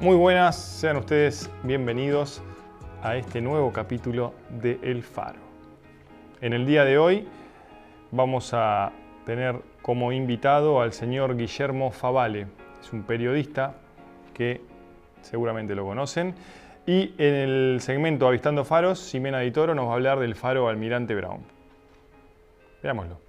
Muy buenas, sean ustedes bienvenidos a este nuevo capítulo de El Faro. En el día de hoy vamos a tener como invitado al señor Guillermo Favale. Es un periodista que seguramente lo conocen. Y en el segmento Avistando Faros, Ximena Di Toro nos va a hablar del faro Almirante Brown. Veámoslo.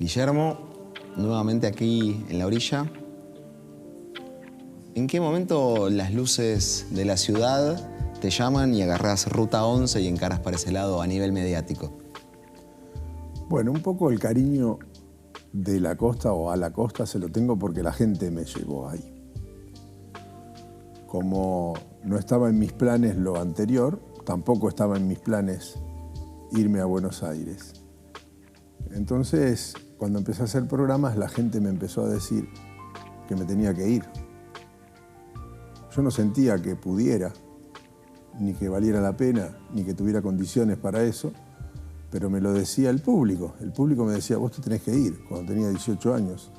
Guillermo, nuevamente aquí en la orilla. ¿En qué momento las luces de la ciudad te llaman y agarrás Ruta 11 y encaras para ese lado a nivel mediático? Bueno, un poco el cariño de la costa o a la costa se lo tengo porque la gente me llevó ahí. Como no estaba en mis planes lo anterior, tampoco estaba en mis planes irme a Buenos Aires. Entonces, cuando empecé a hacer programas, la gente me empezó a decir que me tenía que ir. Yo no sentía que pudiera, ni que valiera la pena, ni que tuviera condiciones para eso, pero me lo decía el público. El público me decía, vos te tenés que ir. Cuando tenía 18 años,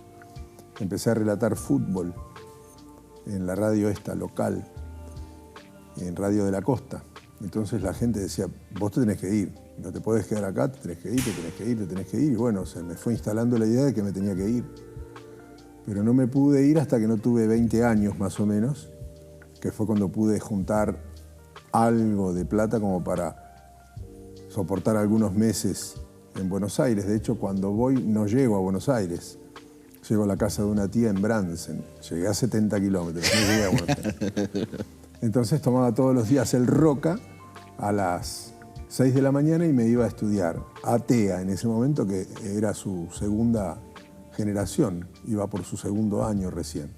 empecé a relatar fútbol en la radio esta local, en Radio de la Costa. Entonces la gente decía, vos te tenés que ir, no te podés quedar acá, te tenés que ir, te tenés que ir, te tenés que ir. Y bueno, se me fue instalando la idea de que me tenía que ir. Pero no me pude ir hasta que no tuve 20 años más o menos, que fue cuando pude juntar algo de plata como para soportar algunos meses en Buenos Aires. De hecho, cuando voy no llego a Buenos Aires. Llego a la casa de una tía en Bransen. Llegué a 70 kilómetros, no llegué a Buenos Aires. Entonces tomaba todos los días el Roca a las 6 de la mañana y me iba a estudiar a TEA en ese momento, que era su segunda generación, iba por su segundo año recién.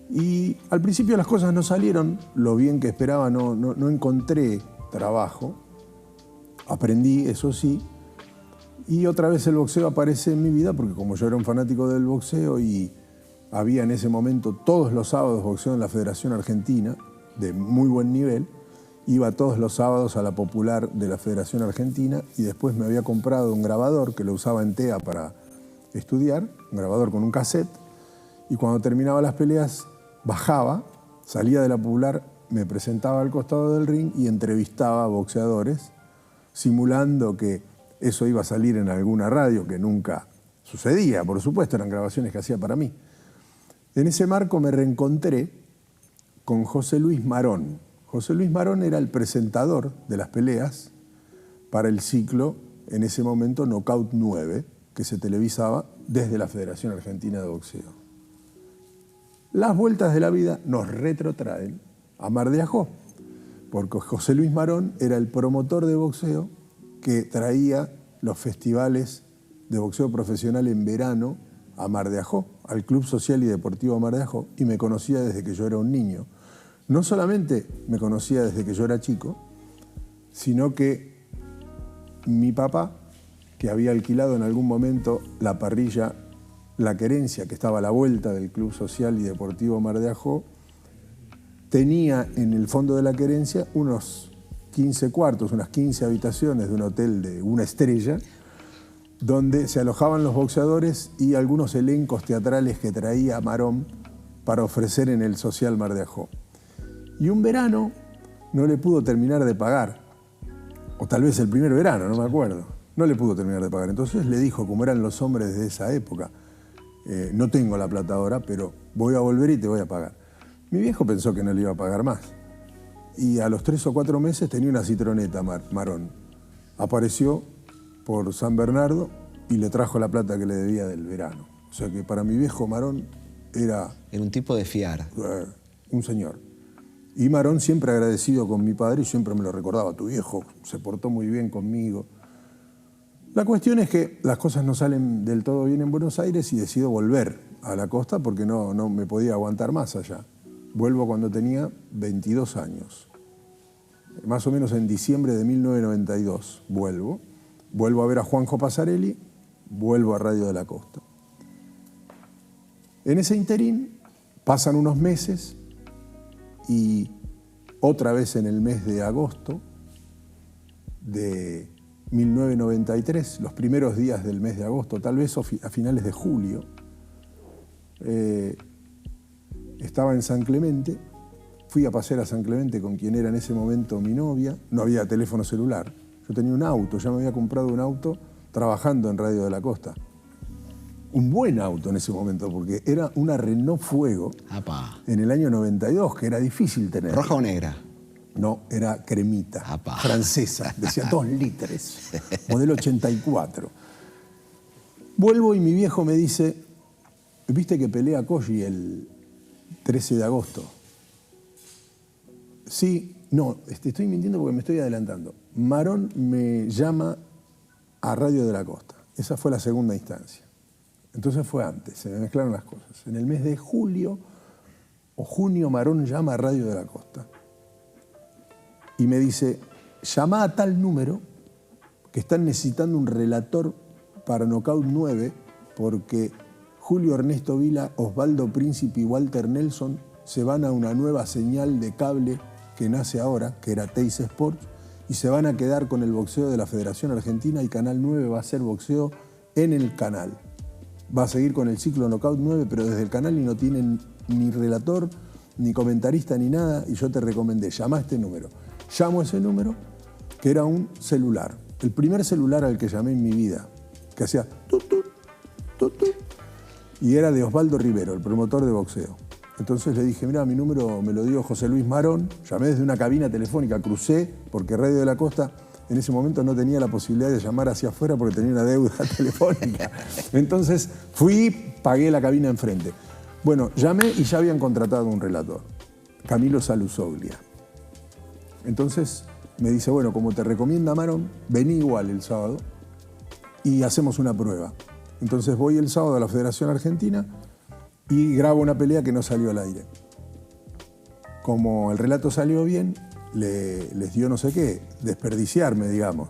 Y al principio las cosas no salieron lo bien que esperaba, no encontré trabajo, aprendí, eso sí, y otra vez el boxeo aparece en mi vida, porque como yo era un fanático del boxeo y había en ese momento todos los sábados boxeo en la Federación Argentina, de muy buen nivel. Iba todos los sábados a la Popular de la Federación Argentina y después me había comprado un grabador que lo usaba en TEA para estudiar, un grabador con un cassette, y cuando terminaba las peleas bajaba, salía de la Popular, me presentaba al costado del ring y entrevistaba a boxeadores, simulando que eso iba a salir en alguna radio, que nunca sucedía, por supuesto, eran grabaciones que hacía para mí. En ese marco me reencontré con José Luis Marón. José Luis Marón era el presentador de las peleas para el ciclo, en ese momento, Knockout 9, que se televisaba desde la Federación Argentina de Boxeo. Las vueltas de la vida nos retrotraen a Mar de Ajó, porque José Luis Marón era el promotor de boxeo que traía los festivales de boxeo profesional en verano a Mar de Ajó, al Club Social y Deportivo Mar de Ajó, y me conocía desde que yo era un niño. No solamente me conocía desde que yo era chico, sino que mi papá, que había alquilado en algún momento la parrilla La Querencia, que estaba a la vuelta del Club Social y Deportivo Mar de Ajó, tenía en el fondo de La Querencia unos 15 cuartos, unas 15 habitaciones de un hotel de una estrella, donde se alojaban los boxeadores y algunos elencos teatrales que traía Marón para ofrecer en el Social Mar de Ajó. Y un verano no le pudo terminar de pagar, o tal vez el primer verano, no me acuerdo, no le pudo terminar de pagar. Entonces le dijo, como eran los hombres de esa época, no tengo la plata ahora, pero voy a volver y te voy a pagar. Mi viejo pensó que no le iba a pagar más. Y a los 3 o 4 meses tenía una citroneta Marón. Apareció por San Bernardo y le trajo la plata que le debía del verano. O sea que para mi viejo Marón era Era un tipo de fiar. Un señor. Y Marón siempre agradecido con mi padre y siempre me lo recordaba, tu viejo se portó muy bien conmigo. La cuestión es que las cosas no salen del todo bien en Buenos Aires y decido volver a la costa porque no me podía aguantar más allá. Vuelvo cuando tenía 22 años. Más o menos en diciembre de 1992 vuelvo a ver a Juanjo Pasarelli, vuelvo a Radio de la Costa. En ese interín pasan unos meses y otra vez en el mes de agosto de 1993, los primeros días del mes de agosto, tal vez a finales de julio. Estaba en San Clemente, fui a pasear a San Clemente con quien era en ese momento mi novia, no había teléfono celular, yo tenía un auto, ya me había comprado un auto trabajando en Radio de la Costa. Un buen auto en ese momento, porque era una Renault Fuego. Apa. En el año 92, que era difícil tener. ¿Roja o negra? No, era cremita, Apa. francesa, decía 2 litros, modelo 84. Vuelvo y mi viejo me dice, ¿viste que pelea Colli el 13 de agosto? Sí, no, estoy mintiendo porque me estoy adelantando. Marón me llama a Radio de la Costa. Esa fue la segunda instancia. Entonces fue antes, se me mezclaron las cosas. En el mes de julio o junio, Marón llama a Radio de la Costa y me dice, llama a tal número que están necesitando un relator para Knockout 9 porque Julio Ernesto Vila, Osvaldo Príncipe y Walter Nelson se van a una nueva señal de cable que nace ahora, que era Teis Sports, y se van a quedar con el boxeo de la Federación Argentina y Canal 9 va a hacer boxeo en el canal. Va a seguir con el ciclo Knockout 9, pero desde el canal y no tienen ni relator, ni comentarista, ni nada, y yo te recomendé, llama a este número. Llamo a ese número, que era un celular. El primer celular al que llamé en mi vida, que hacía tut, tut, tut, tut, y era de Osvaldo Rivero, el promotor de boxeo. Entonces le dije, mira, mi número me lo dio José Luis Marón, llamé desde una cabina telefónica, crucé, porque Radio de la Costa en ese momento no tenía la posibilidad de llamar hacia afuera porque tenía una deuda telefónica. Entonces fui, pagué la cabina enfrente. Bueno, llamé y ya habían contratado un relator, Camilo Saluzoglia. Entonces me dice, bueno, como te recomienda Marón, vení igual el sábado y hacemos una prueba. Entonces voy el sábado a la Federación Argentina y grabo una pelea que no salió al aire. Como el relato salió bien, les dio no sé qué, desperdiciarme, digamos.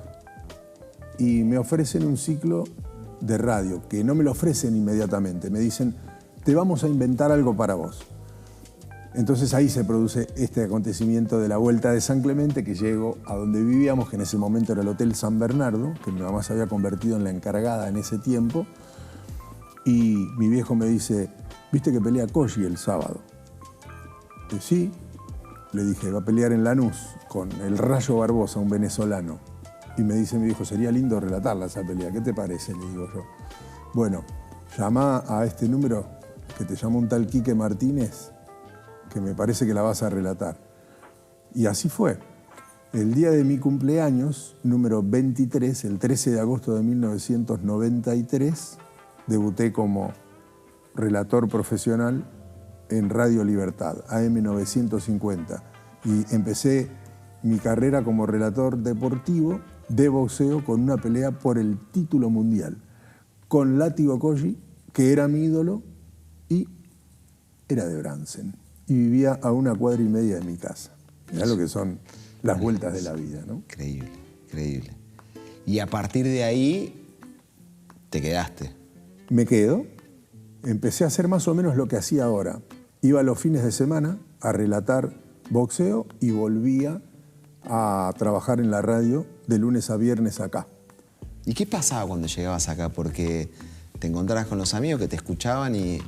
Y me ofrecen un ciclo de radio, que no me lo ofrecen inmediatamente. Me dicen, te vamos a inventar algo para vos. Entonces ahí se produce este acontecimiento de la Vuelta de San Clemente, que llego a donde vivíamos, que en ese momento era el Hotel San Bernardo, que mi mamá se había convertido en la encargada en ese tiempo. Y mi viejo me dice, ¿viste que pelea Colli el sábado? Y sí. Le dije, va a pelear en Lanús con el Rayo Barbosa, un venezolano. Y me dice mi viejo, sería lindo relatarla esa pelea. ¿Qué te parece? Le digo yo. Bueno, llama a este número que te llama un tal Quique Martínez, que me parece que la vas a relatar. Y así fue. El día de mi cumpleaños, número 23, el 13 de agosto de 1993, debuté como relator profesional en Radio Libertad, AM 950. Y empecé mi carrera como relator deportivo de boxeo con una pelea por el título mundial, con Látigo Colli, que era mi ídolo y era de Bransen. Y vivía a 1,5 cuadras de mi casa. Mirá lo que son las vueltas de la vida, ¿no? Increíble, increíble. Y a partir de ahí, te quedaste. Me quedo. Empecé a hacer más o menos lo que hacía ahora. Iba los fines de semana a relatar boxeo y volvía a trabajar en la radio de lunes a viernes acá. ¿Y qué pasaba cuando llegabas acá? Porque te encontrabas con los amigos que te escuchaban y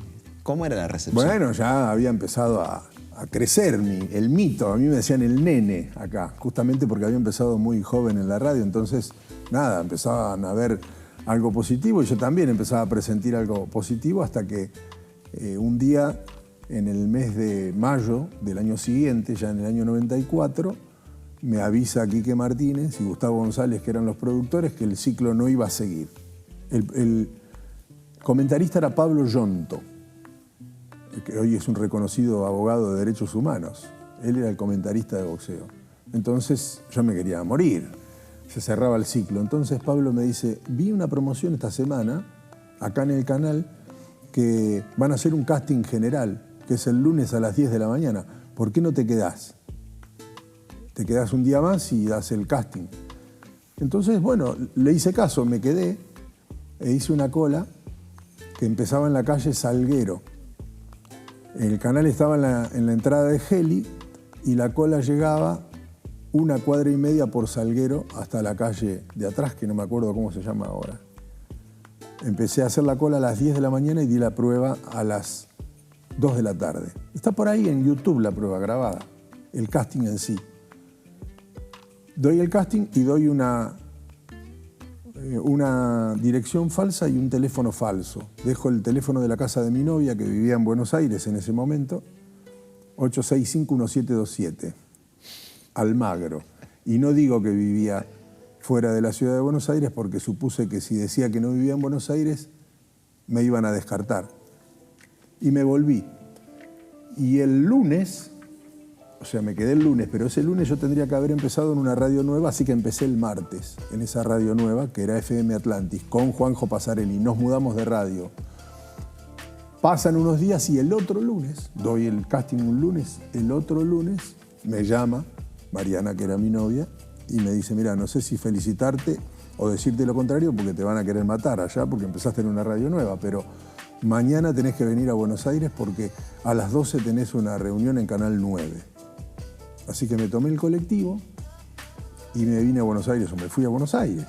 ¿cómo era la recepción? Bueno, ya había empezado a crecer el mito. A mí me decían el nene acá, justamente porque había empezado muy joven en la radio. Entonces, nada, empezaban a ver algo positivo y yo también empezaba a presentir algo positivo hasta que un día, en el mes de mayo del año siguiente, ya en el año 94, me avisa Quique Martínez y Gustavo González, que eran los productores, que el ciclo no iba a seguir. El comentarista era Pablo Yonto, que hoy es un reconocido abogado de derechos humanos. Él era el comentarista de boxeo. Entonces yo me quería morir. Se cerraba el ciclo. Entonces Pablo me dice, vi una promoción esta semana, acá en el canal, que van a hacer un casting general, que es el lunes a las 10 de la mañana. ¿Por qué no te quedás? Te quedás un día más y das el casting. Entonces, bueno, le hice caso, me quedé e hice una cola que empezaba en la calle Salguero. El canal estaba en la entrada de Heli y la cola llegaba 1,5 cuadras por Salguero hasta la calle de atrás, que no me acuerdo cómo se llama ahora. Empecé a hacer la cola a las 10 de la mañana y di la prueba a las 2 de la tarde. Está por ahí en YouTube la prueba grabada, el casting en sí. Doy el casting y doy una dirección falsa y un teléfono falso. Dejo el teléfono de la casa de mi novia, que vivía en Buenos Aires en ese momento, 865-1727, Almagro. Y no digo que vivía fuera de la ciudad de Buenos Aires porque supuse que si decía que no vivía en Buenos Aires, me iban a descartar. Y me volví. Y el lunes, o sea, me quedé el lunes, pero ese lunes yo tendría que haber empezado en una radio nueva, así que empecé el martes en esa radio nueva, que era FM Atlantis, con Juanjo Pasarelli. Nos mudamos de radio. Pasan unos días y el otro lunes, doy el casting un lunes, el otro lunes me llama Mariana, que era mi novia, y me dice, mira, no sé si felicitarte o decirte lo contrario porque te van a querer matar allá porque empezaste en una radio nueva, pero mañana tenés que venir a Buenos Aires porque a las 12 tenés una reunión en Canal 9. Así que me tomé el colectivo y me vine a Buenos Aires, o me fui a Buenos Aires.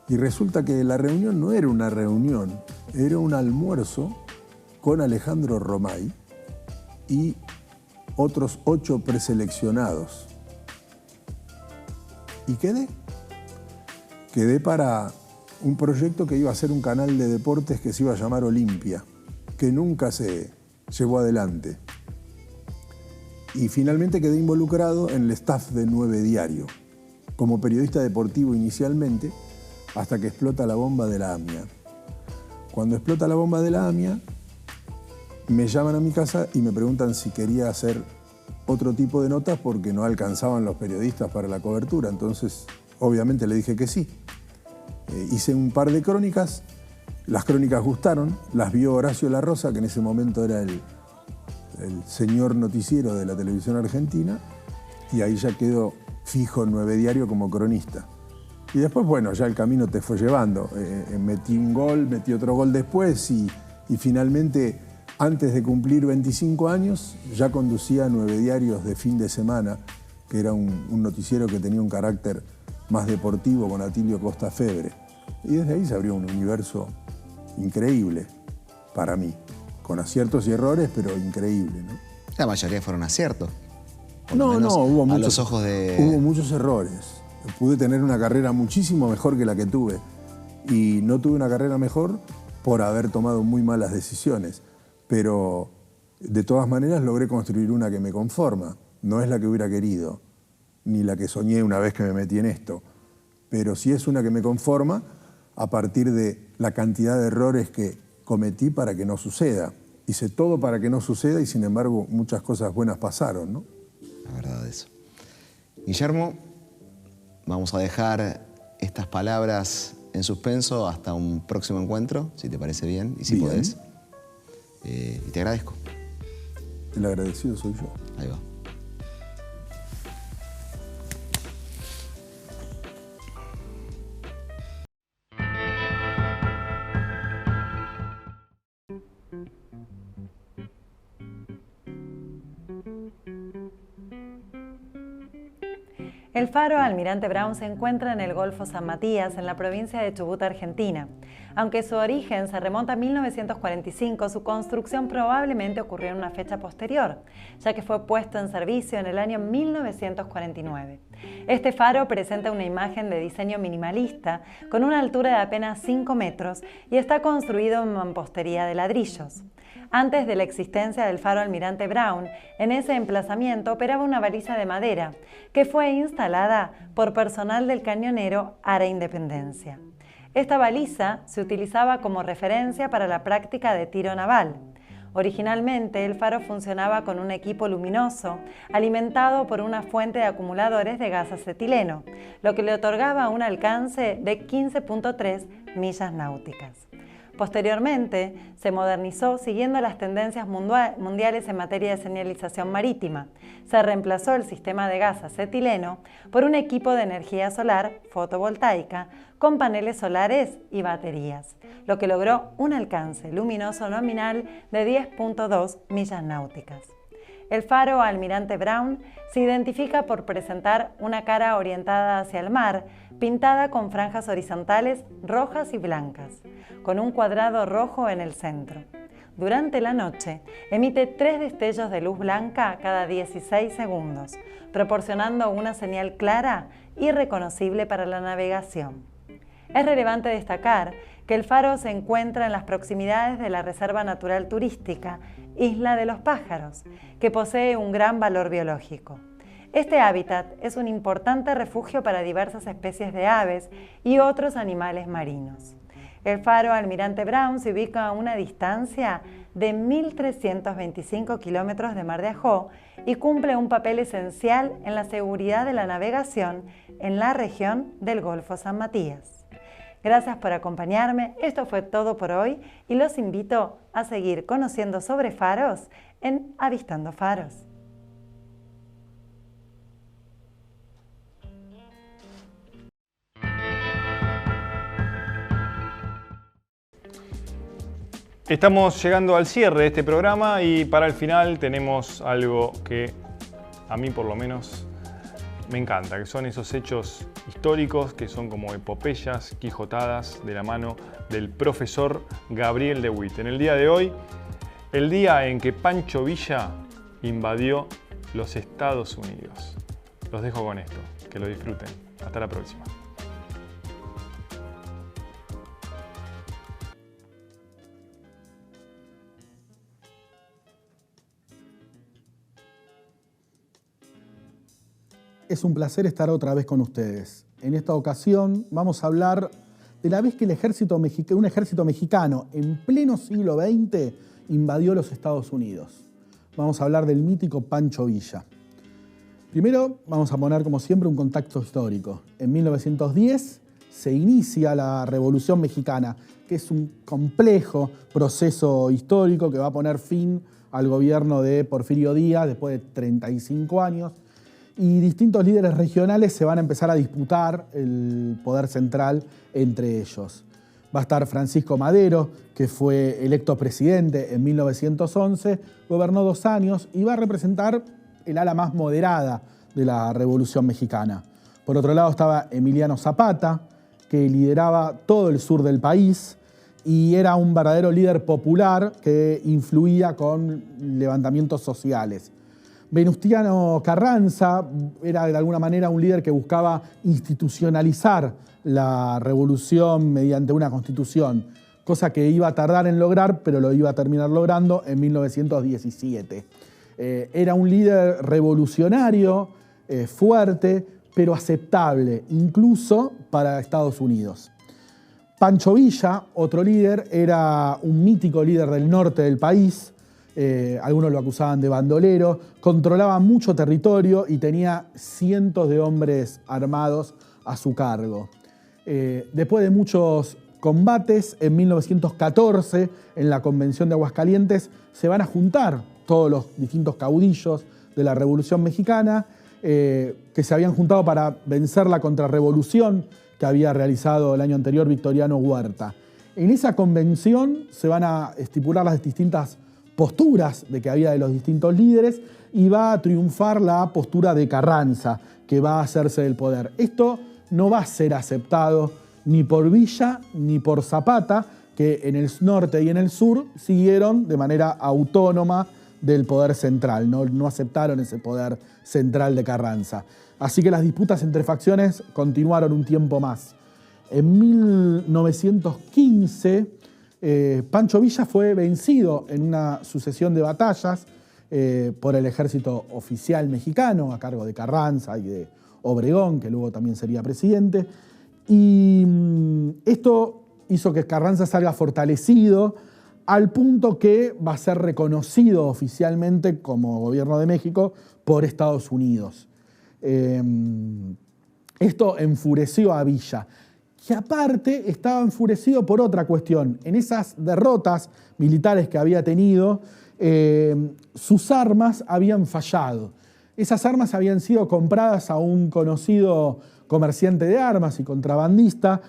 Y resulta que la reunión no era una reunión, era un almuerzo con Alejandro Romay y otros 8 preseleccionados. Y quedé para un proyecto que iba a ser un canal de deportes que se iba a llamar Olimpia, que nunca se llevó adelante. Y finalmente quedé involucrado en el staff de 9 Diario, como periodista deportivo inicialmente, hasta que explota la bomba de la AMIA. Cuando explota la bomba de la AMIA, me llaman a mi casa y me preguntan si quería hacer otro tipo de notas porque no alcanzaban los periodistas para la cobertura. Entonces, obviamente le dije que sí. Hice un par de crónicas, las crónicas gustaron, las vio Horacio La Rosa, que en ese momento era el señor noticiero de la televisión argentina, y ahí ya quedó fijo en 9 Diario como cronista. Y después, bueno, ya el camino te fue llevando. Metí un gol, metí otro gol después y finalmente, antes de cumplir 25 años, ya conducía 9 Diarios de fin de semana, que era un noticiero que tenía un carácter más deportivo con Atilio Costa Febre. Y desde ahí se abrió un universo increíble para mí, con aciertos y errores, pero increíble, ¿no? La mayoría fueron aciertos. No, hubo muchos, a los ojos de... Hubo muchos errores. Pude tener una carrera muchísimo mejor que la que tuve. Y no tuve una carrera mejor por haber tomado muy malas decisiones. Pero de todas maneras logré construir una que me conforma. No es la que hubiera querido, ni la que soñé una vez que me metí en esto. Pero sí es una que me conforma a partir de la cantidad de errores que cometí para que no suceda. Hice todo para que no suceda y sin embargo muchas cosas buenas pasaron, ¿no? La verdad eso. Guillermo, vamos a dejar estas palabras en suspenso hasta un próximo encuentro, si te parece bien y si Bien. podés. Y te agradezco. El agradecido soy yo. Ahí va. El faro Almirante Brown se encuentra en el Golfo San Matías, en la provincia de Chubut, Argentina. Aunque su origen se remonta a 1945, su construcción probablemente ocurrió en una fecha posterior, ya que fue puesto en servicio en el año 1949. Este faro presenta una imagen de diseño minimalista, con una altura de apenas 5 metros y está construido en mampostería de ladrillos. Antes de la existencia del faro Almirante Brown, en ese emplazamiento operaba una baliza de madera, que fue instalada por personal del cañonero Ara Independencia. Esta baliza se utilizaba como referencia para la práctica de tiro naval. Originalmente, el faro funcionaba con un equipo luminoso, alimentado por una fuente de acumuladores de gas acetileno, lo que le otorgaba un alcance de 15.3 millas náuticas. Posteriormente, se modernizó siguiendo las tendencias mundiales en materia de señalización marítima. Se reemplazó el sistema de gas acetileno por un equipo de energía solar fotovoltaica con paneles solares y baterías, lo que logró un alcance luminoso nominal de 10.2 millas náuticas. El faro Almirante Brown se identifica por presentar una cara orientada hacia el mar, pintada con franjas horizontales rojas y blancas, con un cuadrado rojo en el centro. Durante la noche, emite 3 destellos de luz blanca cada 16 segundos, proporcionando una señal clara y reconocible para la navegación. Es relevante destacar que el faro se encuentra en las proximidades de la Reserva Natural Turística Isla de los Pájaros, que posee un gran valor biológico. Este hábitat es un importante refugio para diversas especies de aves y otros animales marinos. El faro Almirante Brown se ubica a una distancia de 1.325 kilómetros de Mar de Ajó y cumple un papel esencial en la seguridad de la navegación en la región del Golfo San Matías. Gracias por acompañarme, esto fue todo por hoy y los invito a seguir conociendo sobre faros en Avistando Faros. Estamos llegando al cierre de este programa y para el final tenemos algo que a mí por lo menos me encanta, que son esos hechos históricos que son como epopeyas, quijotadas de la mano del profesor Gabriel de Witt. En el día de hoy, el día en que Pancho Villa invadió los Estados Unidos. Los dejo con esto, que lo disfruten. Hasta la próxima. Es un placer estar otra vez con ustedes. En esta ocasión vamos a hablar de la vez que un ejército mexicano en pleno siglo XX invadió los Estados Unidos. Vamos a hablar del mítico Pancho Villa. Primero vamos a poner, como siempre, un contexto histórico. En 1910 se inicia la Revolución Mexicana, que es un complejo proceso histórico que va a poner fin al gobierno de Porfirio Díaz después de 35 años. Y distintos líderes regionales se van a empezar a disputar el poder central entre ellos. Va a estar Francisco Madero, que fue electo presidente en 1911, gobernó 2 años y va a representar el ala más moderada de la Revolución Mexicana. Por otro lado estaba Emiliano Zapata, que lideraba todo el sur del país y era un verdadero líder popular que influía con levantamientos sociales. Venustiano Carranza era de alguna manera un líder que buscaba institucionalizar la revolución mediante una constitución, cosa que iba a tardar en lograr, pero lo iba a terminar logrando en 1917. Era un líder revolucionario, fuerte, pero aceptable, incluso para Estados Unidos. Pancho Villa, otro líder, era un mítico líder del norte del país. Algunos lo acusaban de bandolero, controlaba mucho territorio y tenía cientos de hombres armados a su cargo. Después de muchos combates, en 1914, en la Convención de Aguascalientes, se van a juntar todos los distintos caudillos de la Revolución Mexicana que se habían juntado para vencer la contrarrevolución que había realizado el año anterior Victoriano Huerta. En esa convención se van a estipular las distintas posturas de que había de los distintos líderes y va a triunfar la postura de Carranza, que va a hacerse del poder. Esto no va a ser aceptado ni por Villa ni por Zapata, que en el norte y en el sur siguieron de manera autónoma del poder central, no aceptaron ese poder central de Carranza. Así que las disputas entre facciones continuaron un tiempo más. En 1915, Pancho Villa fue vencido en una sucesión de batallas por el ejército oficial mexicano a cargo de Carranza y de Obregón, que luego también sería presidente. Y esto hizo que Carranza salga fortalecido al punto que va a ser reconocido oficialmente como gobierno de México por Estados Unidos. Esto enfureció a Villa, que aparte estaba enfurecido por otra cuestión. En esas derrotas militares que había tenido, sus armas habían fallado. Esas armas habían sido compradas a un conocido comerciante de armas y contrabandista,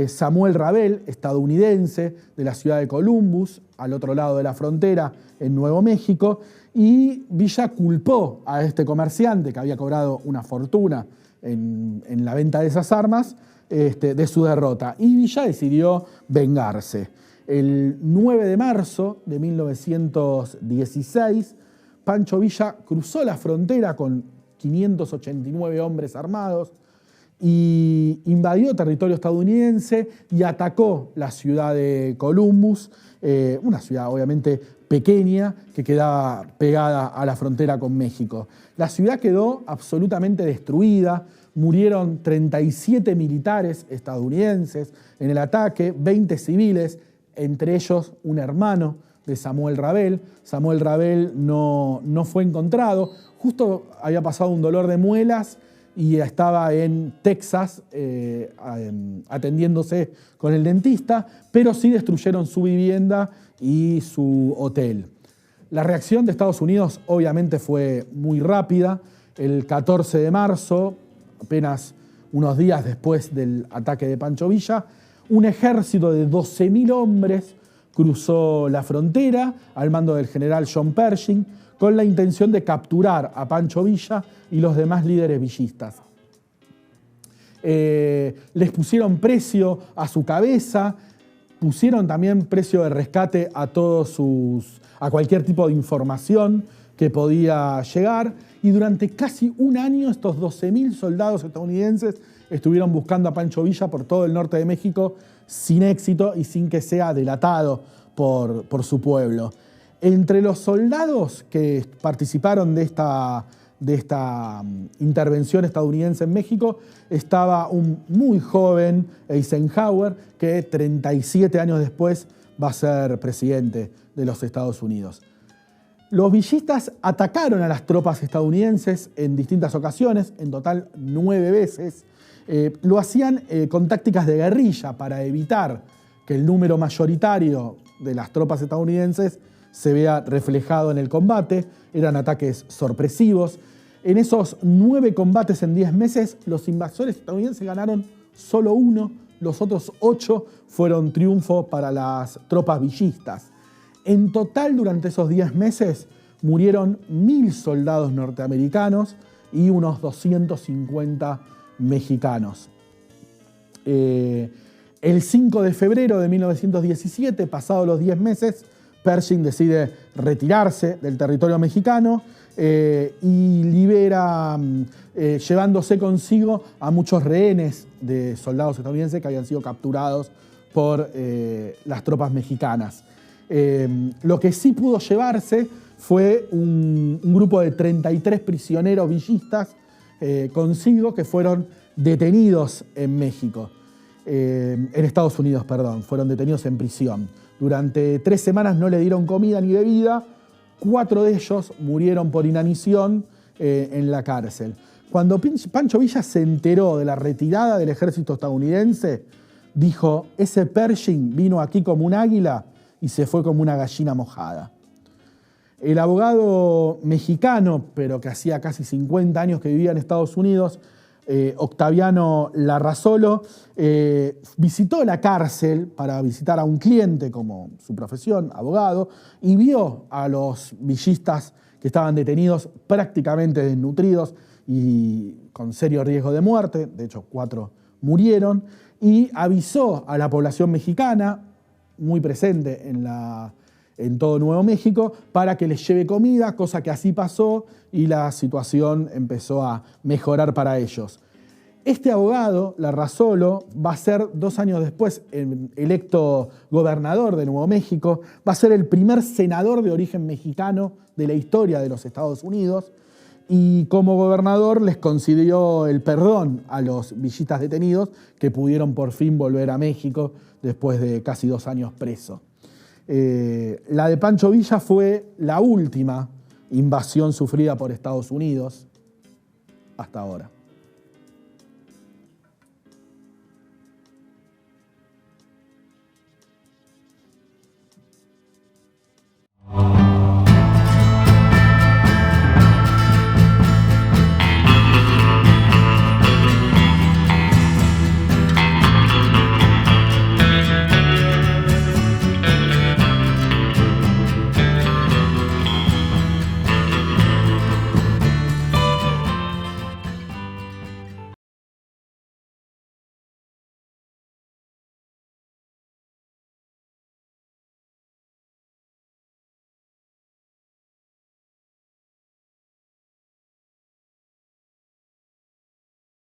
Samuel Rabel, estadounidense, de la ciudad de Columbus, al otro lado de la frontera, en Nuevo México, y Villa culpó a este comerciante que había cobrado una fortuna en la venta de esas armas de su derrota. Y Villa decidió vengarse. El 9 de marzo de 1916, Pancho Villa cruzó la frontera con 589 hombres armados y invadió territorio estadounidense y atacó la ciudad de Columbus, una ciudad obviamente pequeña que quedaba pegada a la frontera con México. La ciudad quedó absolutamente destruida, murieron 37 militares estadounidenses en el ataque, 20 civiles, entre ellos un hermano de Samuel Rabel. Samuel Rabel no fue encontrado, justo había pasado un dolor de muelas y estaba en Texas atendiéndose con el dentista, pero sí destruyeron su vivienda y su hotel. La reacción de Estados Unidos obviamente fue muy rápida. El 14 de marzo, apenas unos días después del ataque de Pancho Villa, un ejército de 12.000 hombres cruzó la frontera al mando del general John Pershing con la intención de capturar a Pancho Villa y los demás líderes villistas. Les pusieron precio a su cabeza, pusieron también precio de rescate a cualquier tipo de información que podía llegar, y durante casi un año estos 12.000 soldados estadounidenses estuvieron buscando a Pancho Villa por todo el norte de México sin éxito y sin que sea delatado por su pueblo. Entre los soldados que participaron de esta intervención estadounidense en México estaba un muy joven Eisenhower, que 37 años después va a ser presidente de los Estados Unidos. Los villistas atacaron a las tropas estadounidenses en distintas ocasiones, en total 9 veces. Lo hacían con tácticas de guerrilla para evitar que el número mayoritario de las tropas estadounidenses se vea reflejado en el combate. Eran ataques sorpresivos. En esos 9 combates en 10 meses, los invasores estadounidenses ganaron solo 1, los otros 8 fueron triunfo para las tropas villistas. En total, durante esos 10 meses, murieron 1.000 soldados norteamericanos y unos 250 mexicanos. El 5 de febrero de 1917, pasados los 10 meses, Pershing decide retirarse del territorio mexicano y libera, llevándose consigo a muchos rehenes de soldados estadounidenses que habían sido capturados por las tropas mexicanas. Lo que sí pudo llevarse fue un grupo de 33 prisioneros villistas consigo, que fueron detenidos en México, en Estados Unidos, perdón, fueron detenidos en prisión. Durante 3 semanas no le dieron comida ni bebida, 4 de ellos murieron por inanición en la cárcel. Cuando Pancho Villa se enteró de la retirada del ejército estadounidense, dijo: ese Pershing vino aquí como un águila y se fue como una gallina mojada. El abogado mexicano, pero que hacía casi 50 años que vivía en Estados Unidos, Octaviano Larrazolo, visitó la cárcel para visitar a un cliente, como su profesión, abogado, y vio a los villistas que estaban detenidos prácticamente desnutridos y con serio riesgo de muerte. De hecho, 4 murieron, y avisó a la población mexicana, muy presente en todo Nuevo México, para que les lleve comida, cosa que así pasó y la situación empezó a mejorar para ellos. Este abogado, Larrazolo, va a ser 2 años después electo gobernador de Nuevo México, va a ser el primer senador de origen mexicano de la historia de los Estados Unidos, y como gobernador les concedió el perdón a los villistas detenidos, que pudieron por fin volver a México después de casi 2 años preso. La de Pancho Villa fue la última invasión sufrida por Estados Unidos hasta ahora.